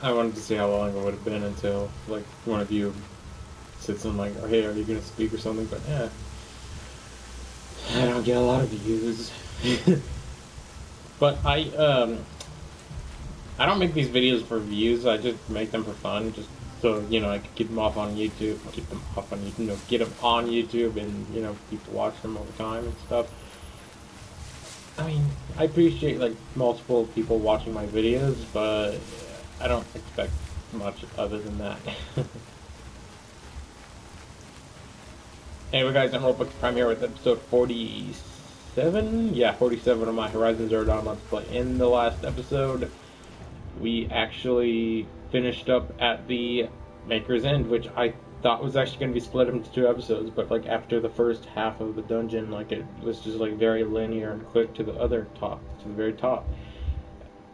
I wanted to see how long it would have been until like one of you said something like, "Oh, hey, are you gonna speak or something?" But yeah, I don't get a lot of views. But I don't make these videos for views. I just make them for fun, just so I can keep them off on YouTube, keep them off on YouTube, get them on YouTube, and people watch them all the time and stuff. I mean, I appreciate like multiple people watching my videos, but I don't expect much other than that. Anyway, guys, I'm Robux Prime here with episode 47. Yeah, 47 of my Horizon Zero Dawn Let's Play. In the last episode, we actually finished up at the Maker's End, which I thought was actually going to be split into two episodes, but like after the first half of the dungeon, like it was just like very linear and quick to the other top, to the very top.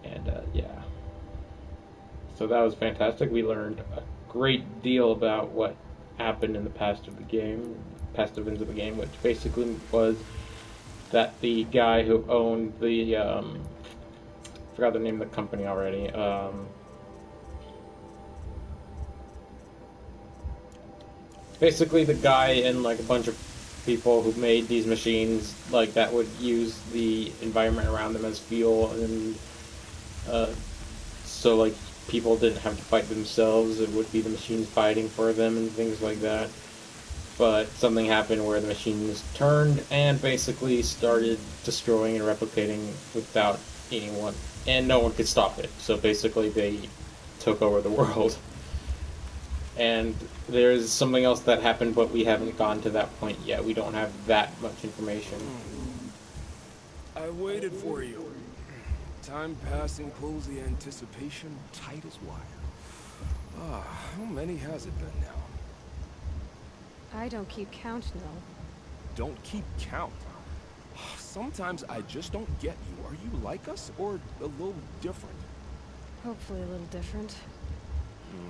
And yeah, so that was fantastic. We learned a great deal about what happened in the past of the game, past events of the game, which basically was that the guy who owned the forgot the name of the company already. Basically, the guy and like a bunch of people who made these machines, like that would use the environment around them as fuel, and so like people didn't have to fight themselves. It would be the machines fighting for them and things like that. But something happened where the machines turned and basically started destroying and replicating without anyone, and no one could stop it. So basically, they took over the world. And there's something else that happened, but we haven't gotten to that point yet. We don't have that much information. I waited for you. Time passing pulls the anticipation tight as wire. How many has it been now? I don't keep count, no. Don't keep count. Sometimes I just don't get you. Are you like us, or a little different? Hopefully a little different.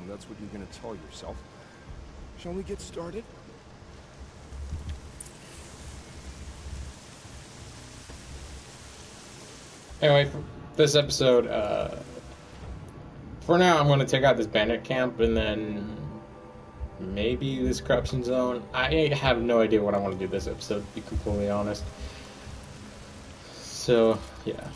That's what you're gonna tell yourself. Shall we get started? Anyway, for this episode, for now I'm going to take out this bandit camp and then maybe this corruption zone. I have no idea what I want to do this episode, to be completely honest. So, yeah.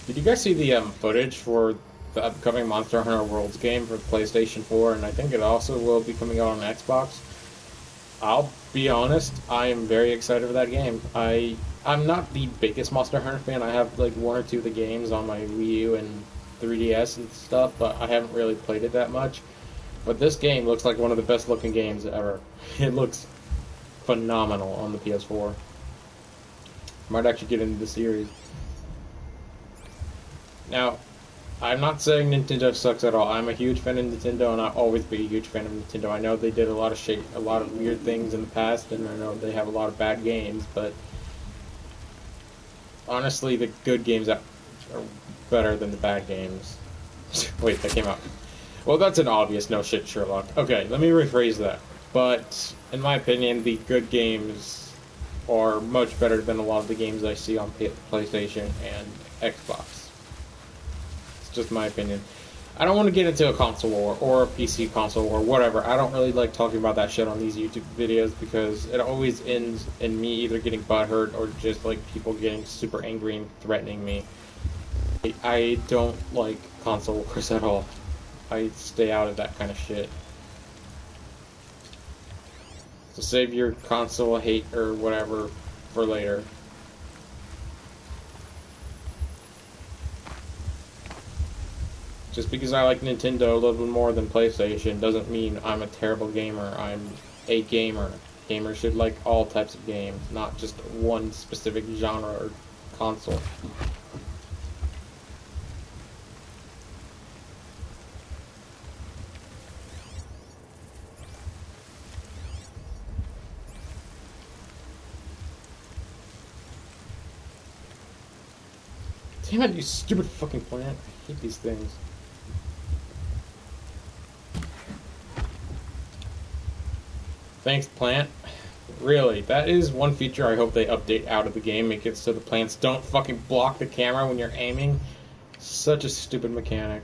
Did you guys see the footage for the upcoming Monster Hunter Worlds game for PlayStation 4? And I think it also will be coming out on Xbox. I'll be honest, I am very excited for that game. I'm not the biggest Monster Hunter fan. I have like one or two of the games on my Wii U and 3DS and stuff, but I haven't really played it that much. But this game looks like one of the best looking games ever. It looks phenomenal on the PS4. Might actually get into the series. Now, I'm not saying Nintendo sucks at all. I'm a huge fan of Nintendo, and I'll always be a huge fan of Nintendo. I know they did a lot of weird things in the past, and I know they have a lot of bad games, but honestly, the good games are better than the bad games. Wait, that came out. Well, that's an obvious no shit, Sherlock. Okay, let me rephrase that. But, in my opinion, the good games are much better than a lot of the games I see on PlayStation and Xbox. Just my opinion. I don't want to get into a console war or a PC console war, whatever. I don't really like talking about that shit on these YouTube videos because it always ends in me either getting butthurt or just like people getting super angry and threatening me. I don't like console wars at all. I stay out of that kind of shit. So save your console hate or whatever for later. Just because I like Nintendo a little bit more than PlayStation doesn't mean I'm a terrible gamer. I'm a gamer. Gamers should like all types of games, not just one specific genre or console. Damn it, you stupid fucking plant. I hate these things. Thanks, plant. Really, that is one feature I hope they update out of the game. Make it so the plants don't fucking block the camera when you're aiming. Such a stupid mechanic.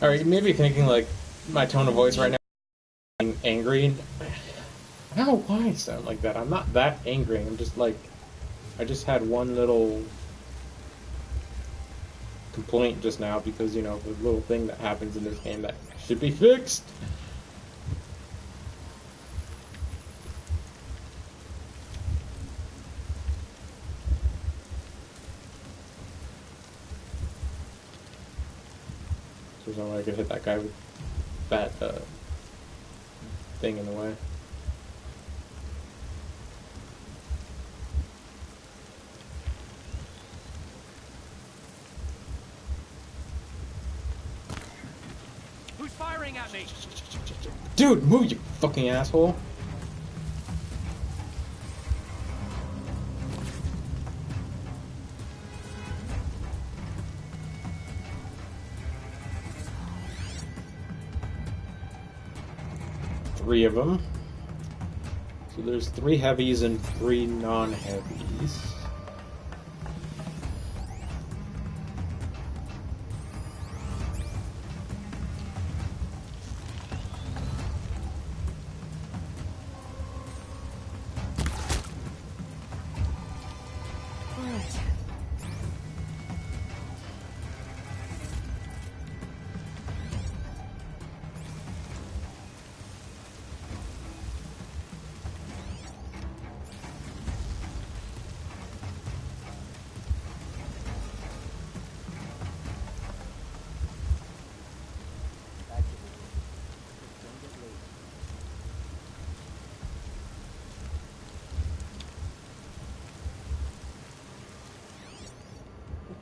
Alright, you may be thinking, like, my tone of voice right now is angry. I don't know why I sound like that. I'm not that angry. I'm just like, I just had one little complaint just now because, you know, the little thing that happens in this game that should be fixed. There's no way I could hit that guy with that thing in the way. Who's firing at me? Dude, move, you fucking asshole. Three of them. So there's 3 heavies and 3 non-heavies.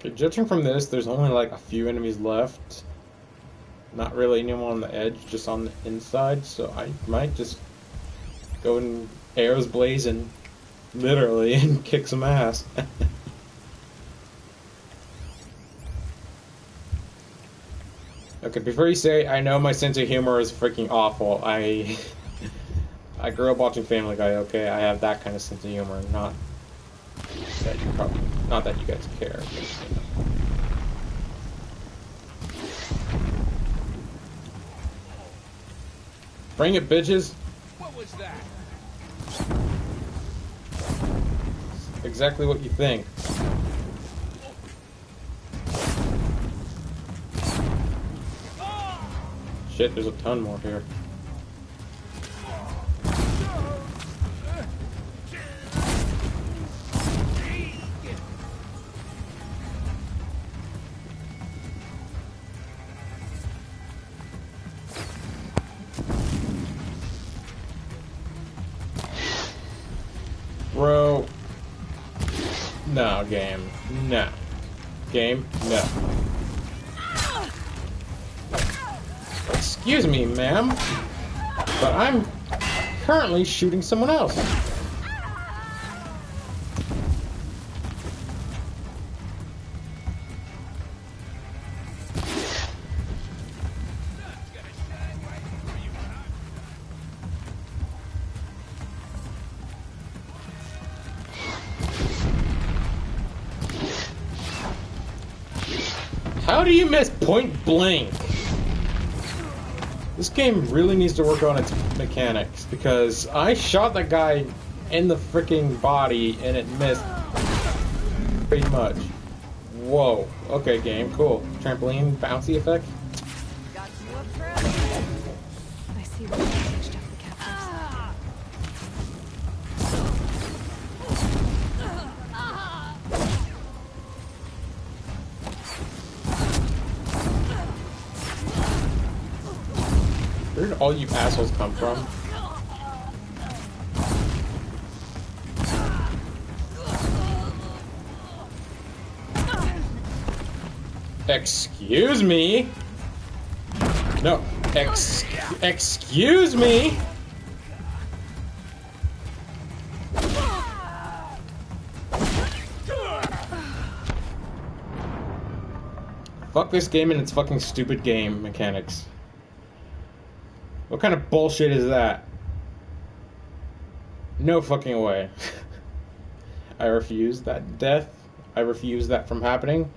Okay, judging from this, there's only like a few enemies left. Not really anyone on the edge, just on the inside, so I might just go and arrows blazing, literally, and kick some ass. Okay, before you say, I know my sense of humor is freaking awful, I grew up watching Family Guy, okay? I have that kind of sense of humor, not that you guys care. Bring it, bitches! What was that? Exactly what you think. Shit, there's a ton more here. Bro. No, game. No. Game? No. Excuse me, ma'am, but I'm currently shooting someone else. How do you miss point blank? This game really needs to work on its mechanics, because I shot that guy in the freaking body and it missed pretty much. Whoa. Okay, game, cool. Trampoline bouncy effect. Got you up forever. I see what you finished up the captives. Where did all you assholes come from? Excuse me? No. Excuse me? Fuck this game and its fucking stupid game mechanics. What kind of bullshit is that? No fucking way. I refuse that death. I refuse that from happening.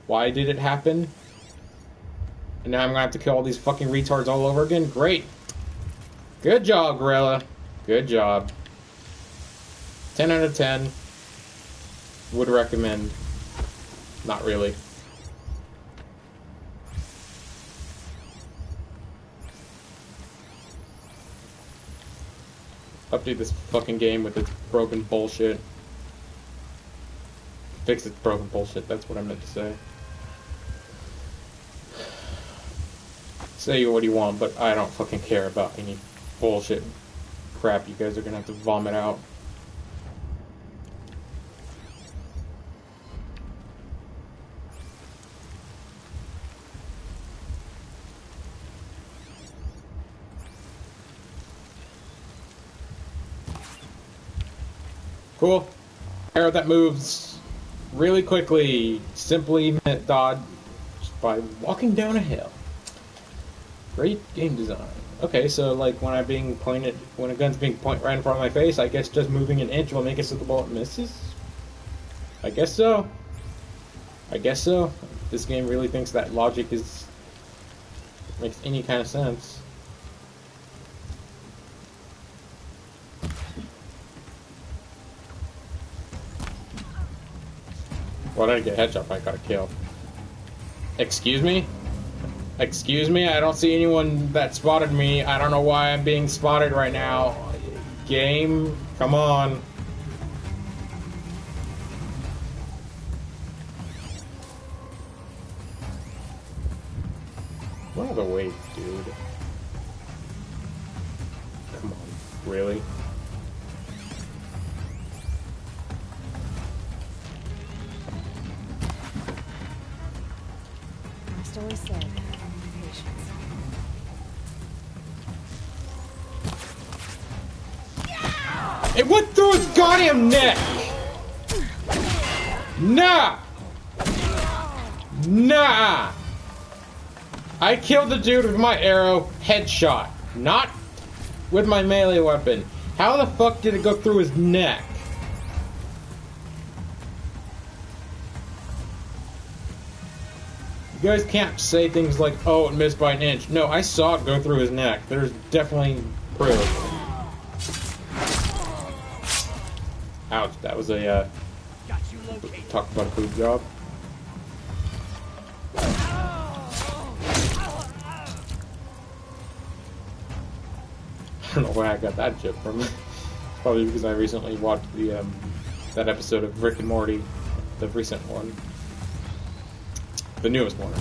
Why did it happen? And now I'm gonna have to kill all these fucking retards all over again? Great. Good job, Gorilla. Good job. 10 out of 10. Would recommend. Not really. Update this fucking game with its broken bullshit. Fix its broken bullshit, that's what I meant to say. Say what you want, but I don't fucking care about any bullshit crap you guys are gonna have to vomit out. Cool. Arrow that moves really quickly, simply dodge by walking down a hill. Great game design. Okay, so like when when a gun's being pointed right in front of my face, I guess just moving an inch will make it so the bullet misses? I guess so. I guess so. This game really thinks that logic makes any kind of sense. Well, I didn't get a headshot, but I got a kill. Excuse me? Excuse me? I don't see anyone that spotted me. I don't know why I'm being spotted right now. Game, come on. What other way, dude? Come on, really? Must always said, patience. It went through his goddamn neck! Nah! Nah! I killed the dude with my arrow, headshot. Not with my melee weapon. How the fuck did it go through his neck? You guys can't say things like, oh, it missed by an inch. No, I saw it go through his neck. There's definitely proof. Ouch, that was a, talk about a boob job. I don't know where I got that joke from. Probably because I recently watched the, that episode of Rick and Morty. The recent one. The newest one.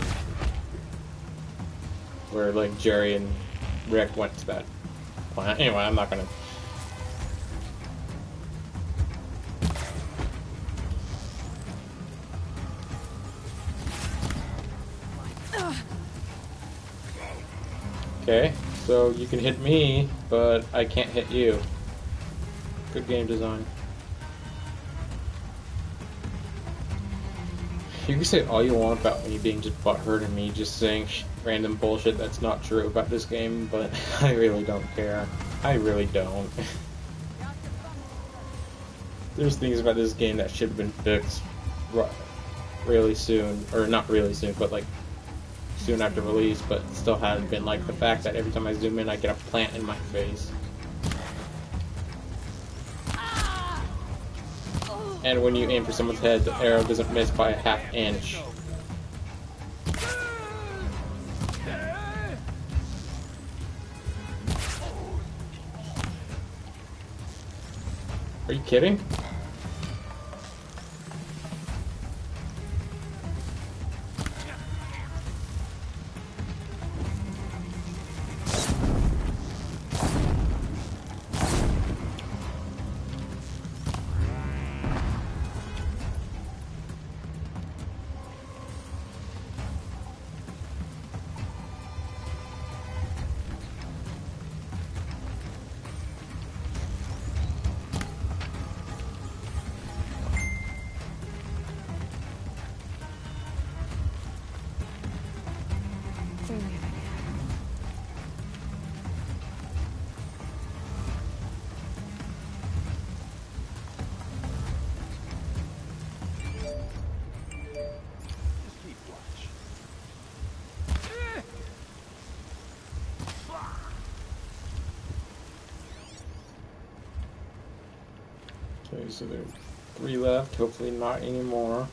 Where, like, Jerry and Rick went to that planet. Anyway, I'm not gonna... Okay, so you can hit me, but I can't hit you. Good game design. You can say all you want about me being just butthurt and me just saying random bullshit that's not true about this game, but I really don't care. I really don't. There's things about this game that should have been fixed really soon, or not really soon, but like soon after release, but still haven't been, like the fact that every time I zoom in I get a plant in my face. And when you aim for someone's head, the arrow doesn't miss by a half inch. Are you kidding? They're leaving. Keep watch. Okay, so there are 3 left. Hopefully not anymore.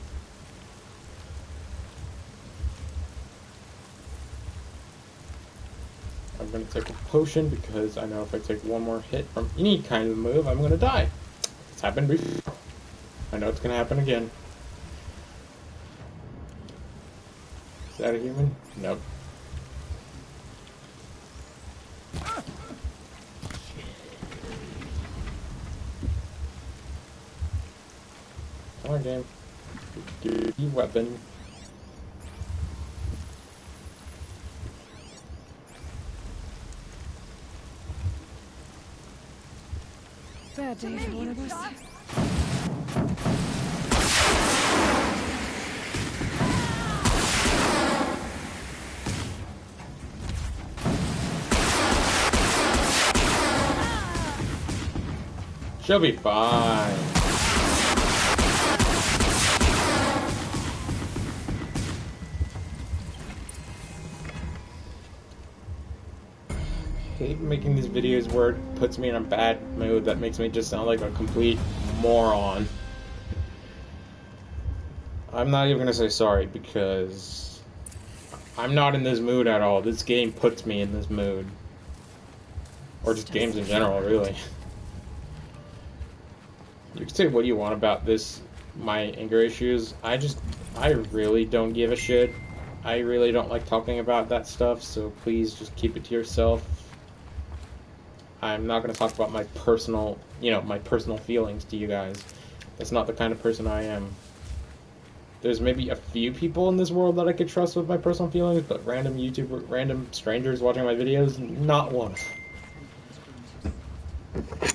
I'm going to take a potion because I know if I take one more hit from any kind of move, I'm going to die. It's happened before. I know it's going to happen again. Is that a human? Nope. Come on, game. Give me weapon. Bad day for one of us. She'll be fine. I hate making these videos where it puts me in a bad mood that makes me just sound like a complete moron. I'm not even gonna say sorry because I'm not in this mood at all. This game puts me in this mood. Or just games in general, really. You can say what you want about this, my anger issues. I really don't give a shit. I really don't like talking about that stuff, so please just keep it to yourself. I'm not going to talk about my personal, my personal feelings to you guys. That's not the kind of person I am. There's maybe a few people in this world that I could trust with my personal feelings, but random strangers watching my videos, not one. Too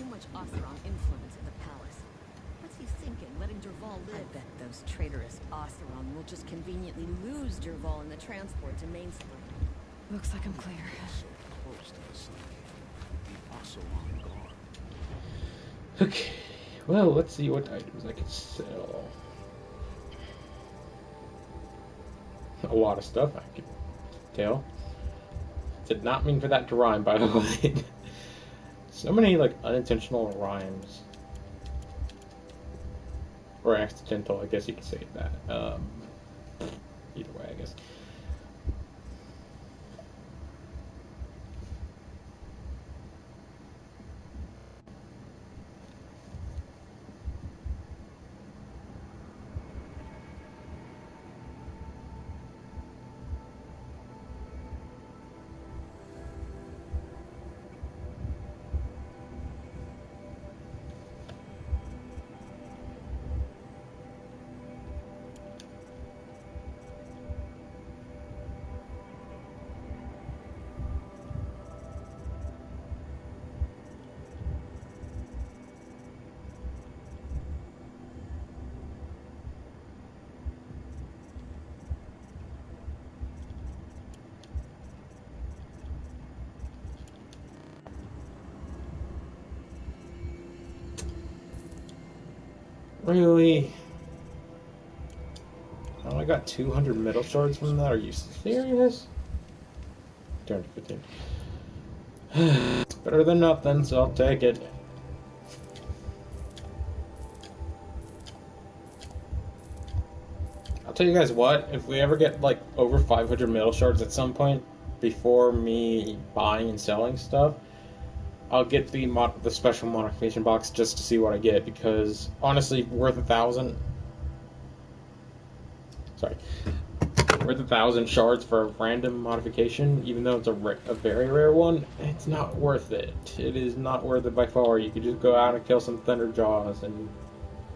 much Oseram influence in the palace. What's he thinking, letting Dervahl live? I bet those traitorous Oseram will just conveniently lose Dervahl in the transport to Mainspring. Looks like I'm clear. So close to the city. The Oseram guard. Okay, well, let's see what items I can sell. A lot of stuff, I can tell. Did not mean for that to rhyme, by the way. So many, unintentional rhymes. Or accidental, I guess you could say that. Either way, I guess. Really? I only got 200 metal shards from that? Are you serious? 215. It's better than nothing, so I'll take it. I'll tell you guys what, if we ever get over 500 metal shards at some point before me buying and selling stuff, I'll get the special modification box just to see what I get, because honestly, worth 1,000. Sorry, worth 1,000 shards for a random modification, even though it's a very rare one. It's not worth it. It is not worth it by far. You could just go out and kill some Thunderjaws and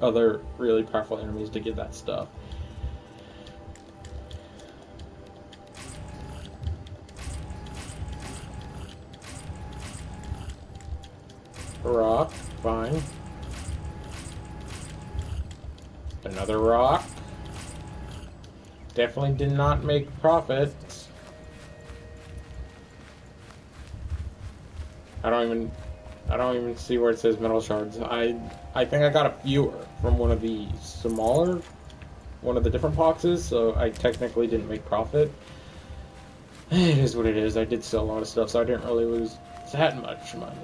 other really powerful enemies to get that stuff. Rock, fine. Another rock. Definitely did not make profits. I don't even see where it says metal shards. I think I got a few from one of the smaller, one of the different boxes, so I technically didn't make profit. It is what it is. I did sell a lot of stuff, so I didn't really lose that much money.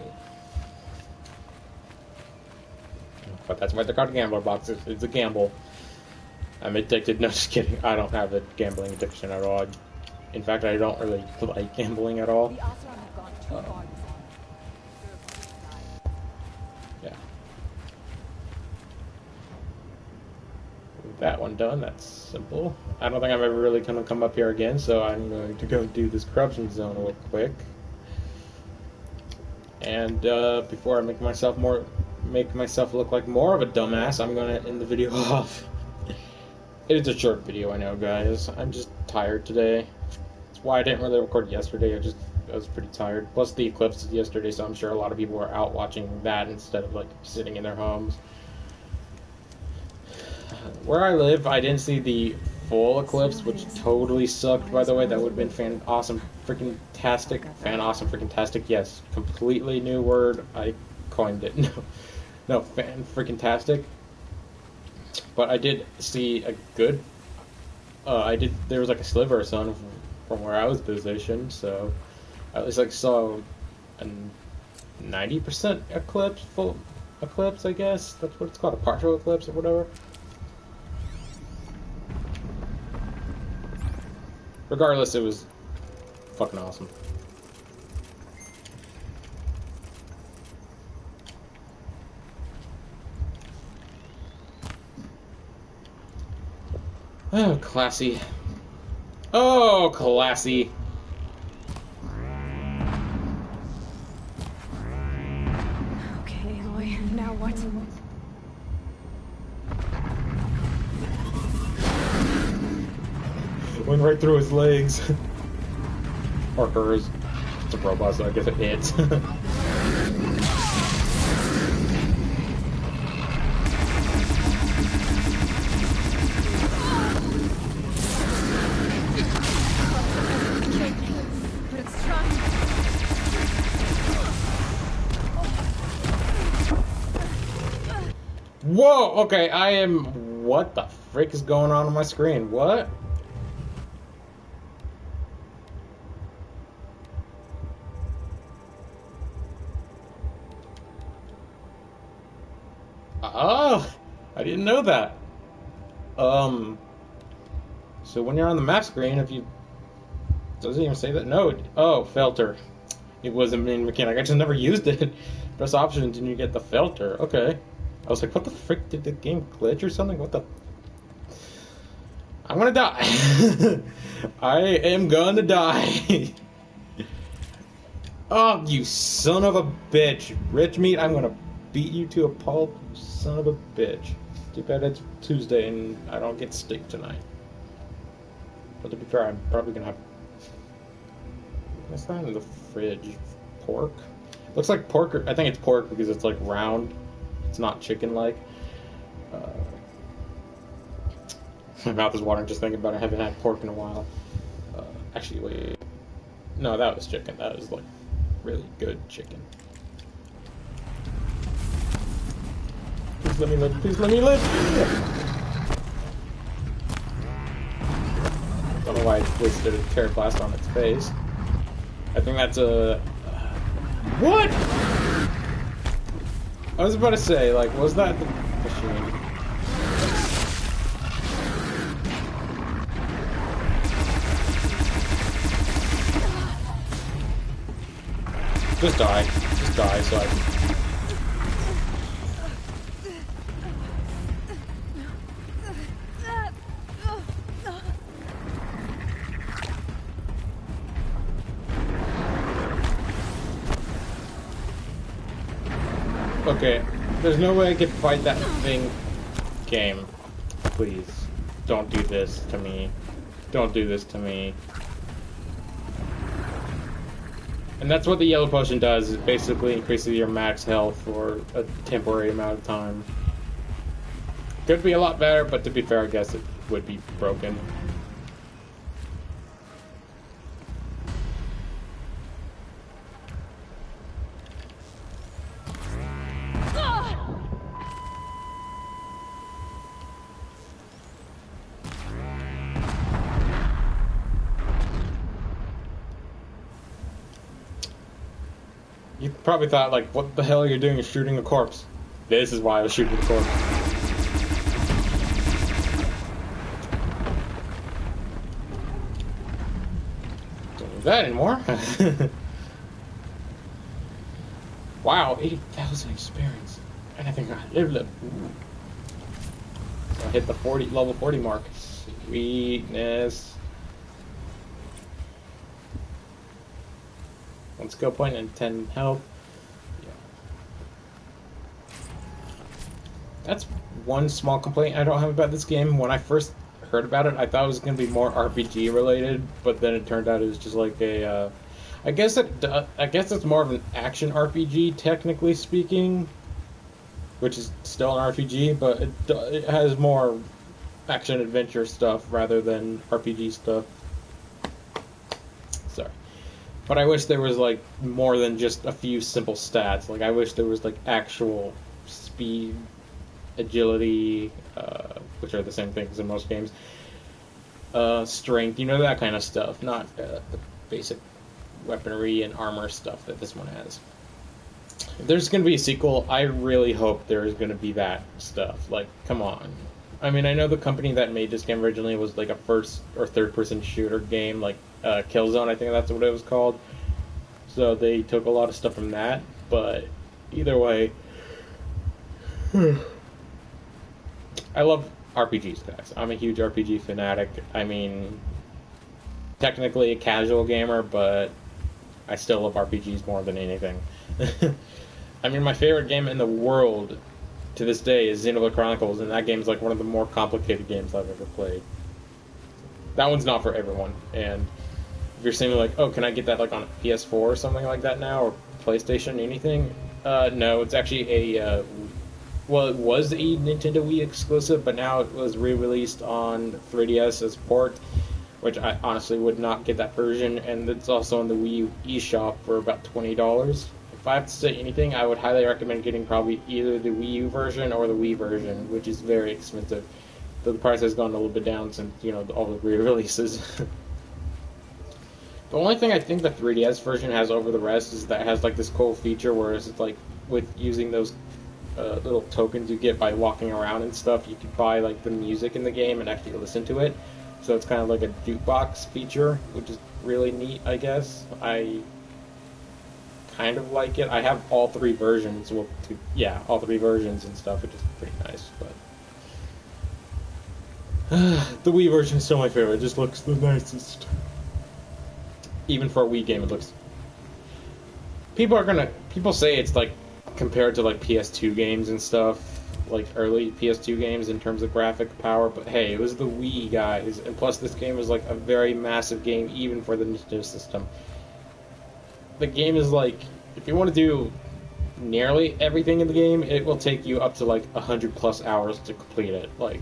But that's why they're called gambler boxes. It's a gamble. I'm addicted. No, just kidding. I don't have a gambling addiction at all. In fact, I don't really like gambling at all. Yeah. With that one done, that's simple. I don't think I'm ever really going to come up here again, so I'm going to go do this corruption zone real quick. And before I make myself look like more of a dumbass, I'm going to end the video off. It is a short video, I know, guys. I'm just tired today. That's why I didn't really record yesterday. I was pretty tired. Plus the eclipse was yesterday, so I'm sure a lot of people were out watching that instead of like sitting in their homes. Where I live, I didn't see the full eclipse, which totally sucked, by the way. That would have been fan-awesome, freaking-tastic. Fan-awesome, freaking-tastic, yes. Completely new word. I coined it. No, fan-freaking-tastic. But I did see a good... there was like a sliver of sun from where I was positioned, so I at least like saw a 90% eclipse, full eclipse, I guess. That's what it's called, a partial eclipse or whatever. Regardless, it was fucking awesome. Oh, classy. Oh, classy. Okay, Aloy, now what? Went right through his legs. Or hers. It's a robot, so I guess it hits. But it's trying. Whoa! Okay, I am... What the frick is going on my screen? What? Oh! I didn't know that. So when you're on the map screen, if you... Doesn't even say that? No. Oh, filter. It was a main mechanic. I just never used it. Press options and you get the filter. Okay. I was like, what the frick? Did the game glitch or something? What the... I'm gonna die. I am gonna die. Oh, you son of a bitch. Rich meat, I'm gonna beat you to a pulp, you son of a bitch. Too bad it's Tuesday and I don't get steak tonight. But to be fair, I'm probably gonna have... What's that in the fridge? Pork? Looks like pork, I think it's pork because it's like round. It's not chicken-like. My mouth is watering just thinking about it. I haven't had pork in a while. Actually, wait. No, that was chicken. That was like really good chicken. Please let me live. Please let me live. Don't know why I wasted a Terra Blast on its face. I think that's a... What? I was about to say, like, was that the machine? Just die. Just die so I can... Okay, there's no way I can fight that thing. Game, please, don't do this to me. Don't do this to me. And that's what the yellow potion does, it basically increases your max health for a temporary amount of time. Could be a lot better, but to be fair, I guess it would be broken. You probably thought, like, what the hell you're doing is shooting a corpse. This is why I was shooting the corpse. Don't do that anymore. Wow, 80,000 experience. And I think I lived it. So I hit the level 40 mark. Sweetness. One skill point and 10 health. Yeah. That's one small complaint I don't have about this game. When I first heard about it, I thought it was going to be more RPG related, but then it turned out it was just like a. I guess it's more of an action RPG, technically speaking, which is still an RPG, but it has more action adventure stuff rather than RPG stuff. Sorry. But I wish there was, like, more than just a few simple stats. Like, I wish there was, like, actual speed, agility, which are the same things in most games, strength, that kind of stuff. Not the basic weaponry and armor stuff that this one has. If there's going to be a sequel, I really hope there is going to be that stuff. Like, come on. I mean, I know the company that made this game originally was, like, a first or third person shooter game, like Killzone, I think that's what it was called. So they took a lot of stuff from that, but either way, I love RPGs, guys. I'm a huge RPG fanatic. I mean, technically a casual gamer, but I still love RPGs more than anything. I mean, my favorite game in the world to this day is Xenoblade Chronicles, and that game's like one of the more complicated games I've ever played. That one's not for everyone, and if you're saying like, oh, can I get that like on a PS4 or something like that now, or PlayStation, anything? No, it's actually a, well, it was a Nintendo Wii exclusive, but now it was re-released on 3DS as port, which I honestly would not get that version, and it's also in the Wii eShop for about $20. If I have to say anything, I would highly recommend getting probably either the Wii U version or the Wii version, which is very expensive. The price has gone a little bit down since, all the re-releases. The only thing I think the 3DS version has over the rest is that it has like this cool feature where it's like with using those little tokens you get by walking around and stuff, you can buy like the music in the game and actually listen to it. So it's kind of like a jukebox feature, which is really neat, I guess. I kind of like it. I have all three versions. Well, all three versions and stuff, which is pretty nice. But the Wii version is still my favorite. It just looks the nicest. Even for a Wii game, it looks. People say it's like compared to like PS2 games and stuff, like early PS2 games in terms of graphic power. But hey, it was the Wii, guys, and plus this game is like a very massive game even for the Nintendo system. The game is like, if you want to do nearly everything in the game, it will take you up to like 100+ hours to complete it. Like,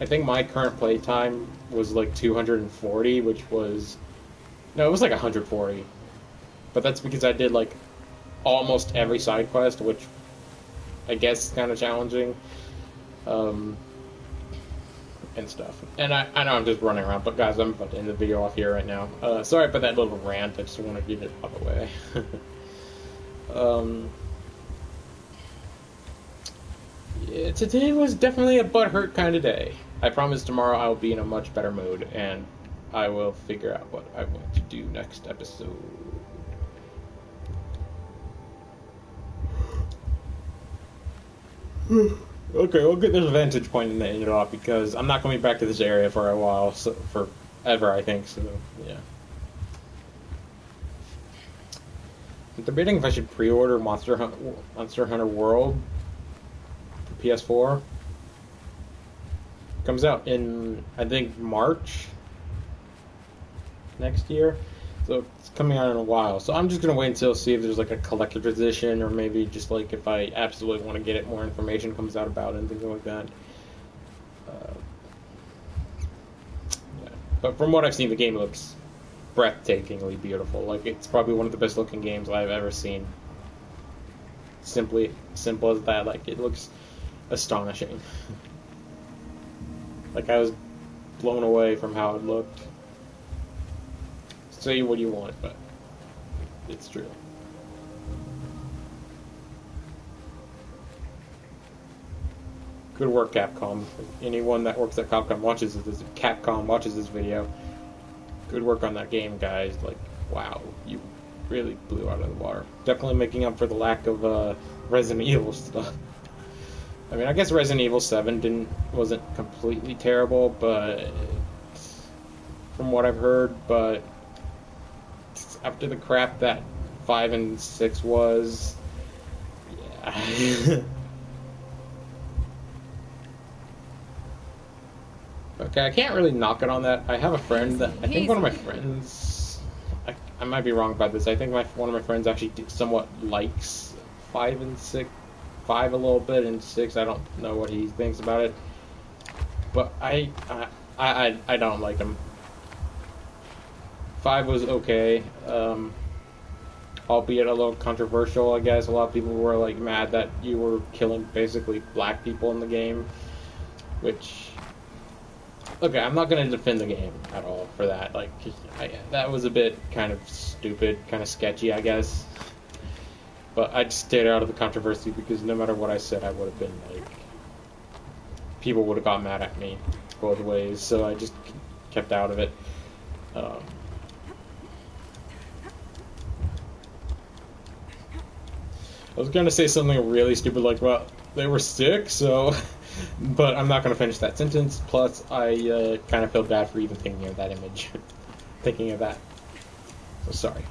I think my current playtime was like 240, which was, no, it was like 140, but that's because I did like almost every side quest, which I guess is kind of challenging, and stuff. And I know I'm just running around, but guys, I'm about to end the video off here right now. Sorry about that little rant, I just want to get it out of the way. Yeah, today was definitely a butthurt kind of day. I promise tomorrow I'll be in a much better mood, and I will figure out what I want to do next episode. Okay, we'll get this vantage point and end it off, because I'm not coming back to this area for a while, so forever, I think, so, yeah. I'm debating if I should pre-order Monster Hunter World for PS4. Comes out in, I think, March next year, so it's coming out in a while. So I'm just gonna wait until see if there's like a collector's edition, or maybe just like if I absolutely want to get it, more information comes out about it and things like that. Yeah. But from what I've seen, the game looks breathtakingly beautiful. Like, it's probably one of the best looking games I've ever seen. Simple as that. Like, it looks astonishing. Like, I was blown away from how it looked. Say what you want, but it's true. Good work, Capcom. Anyone that works at Capcom watches this video. Good work on that game, guys. Like, wow, you really blew out of the water. Definitely making up for the lack of Resident Evil stuff. I mean, I guess Resident Evil 7 wasn't completely terrible, but from what I've heard, but after the crap that 5 and 6 was, yeah. Okay, I can't really knock it on that. I have a friend that, I think one of my friends, I might be wrong about this, I think one of my friends actually somewhat likes 5 and 6, 5 a little bit, and 6, I don't know what he thinks about it, but I don't like them. 5 was okay, albeit a little controversial, I guess. A lot of people were like mad that you were killing basically black people in the game, which, okay, I'm not going to defend the game at all for that. Like, that was a bit kind of stupid, kind of sketchy, I guess. But I just stayed out of the controversy because no matter what I said, I would have been like, people would have got mad at me both ways. So I just kept out of it. I was going to say something really stupid like, well, they were sick, so... But I'm not going to finish that sentence. Plus, I kind of feel bad for even thinking of that image. Thinking of that. So sorry.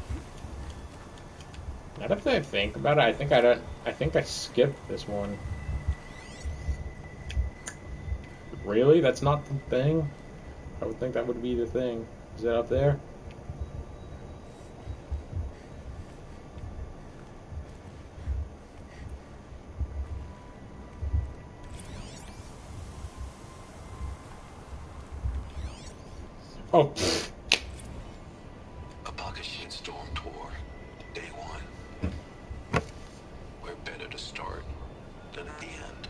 Now that I think about it, I think I skipped this one. Really? That's not the thing? I would think that would be the thing. Is that up there? Oh. A pocket shitstorm tour. Day 1. Where better to start than at the end.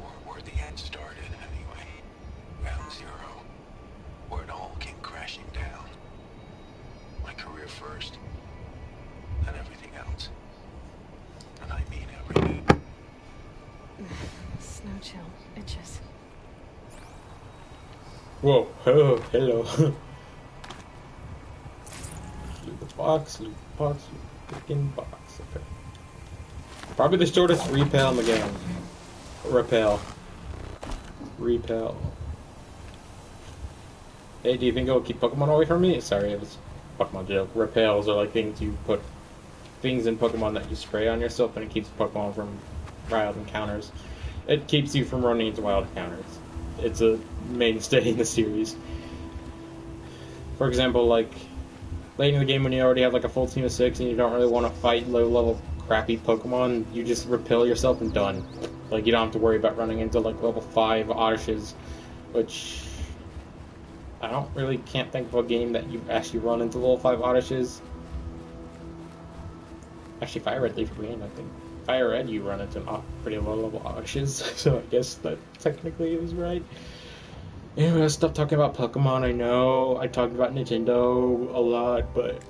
Or where the end started, anyway. Ground zero. Where it all came crashing down. My career first. And everything else. And I mean everything. Snow chill. Itches. Whoa, oh, hello. Loot the box, loot the box, loot the freaking box. Okay. Probably the shortest repel in the game. Repel. Hey, do you think it'll keep Pokemon away from me? Sorry, it was a Pokemon joke. Repels are like things in Pokemon that you spray on yourself and it keeps Pokemon from wild encounters. It keeps you from running into wild encounters. It's a mainstay in the series. For example, like, late in the game when you already have like a full team of 6 and you don't really want to fight low-level crappy Pokemon, you just repel yourself and done. Like, you don't have to worry about running into like level 5 Odyshes, which I can't think of a game that you actually run into level 5 Odyshes. Actually, Fire Red Leaf Green, I think. Fire Red, you run into pretty low level Odyshes, so I guess that technically is right. Anyway, let's stop talking about Pokemon. I know I talked about Nintendo a lot, but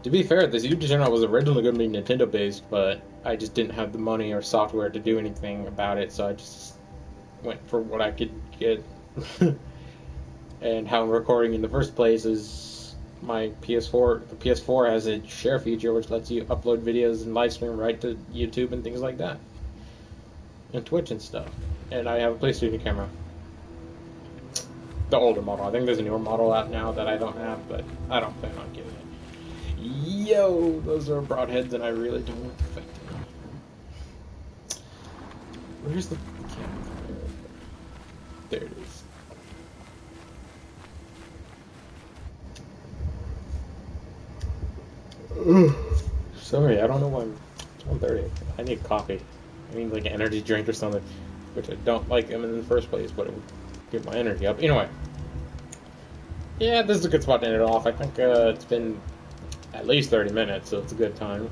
to be fair, this YouTube channel was originally going to be Nintendo based, but I just didn't have the money or software to do anything about it, so I just went for what I could get. And how I'm recording in the first place is my PS4. The PS4 has a share feature which lets you upload videos and live stream right to YouTube and things like that, and Twitch and stuff. And I have a PlayStation camera, the older model. I think there's a newer model out now that I don't have, but I don't plan on getting it. Yo, those are broadheads, and I really don't want to fight them. Where's the camera? There it is. Sorry, I don't know why it's 1:30. I need coffee. I need like an energy drink or something, which I don't like them in the first place, but it would get my energy up. Anyway, yeah, this is a good spot to end it off. I think it's been at least 30 minutes, so it's a good time.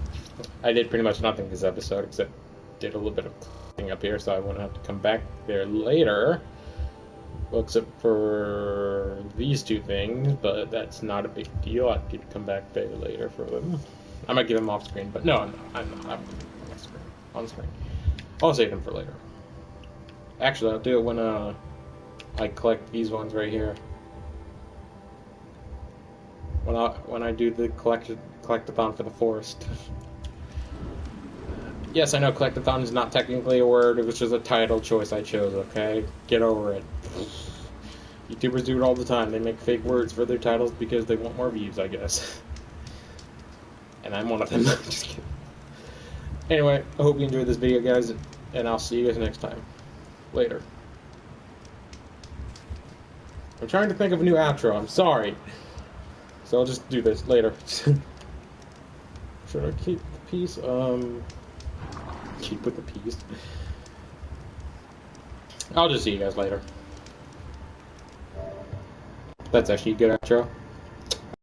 I did pretty much nothing this episode except did a little bit of cleaning up here, so I won't have to come back there later. Well, except for these two things, but that's not a big deal. I could come back there later for them. I might give them off screen, but no, I'm not. I'm on screen. On screen. I'll save them for later. Actually, I'll do it when I collect these ones right here. When I do the collectathon for the forest. Yes, I know collectathon is not technically a word. It was just a title choice I chose. Okay, get over it. YouTubers do it all the time. They make fake words for their titles because they want more views, I guess. And I'm one of them. Just kidding. Anyway, I hope you enjoyed this video, guys, and I'll see you guys next time. Later. I'm trying to think of a new outro. I'm sorry. So I'll just do this later. Should I keep the piece? Keep with the piece. I'll just see you guys later. That's actually a good outro.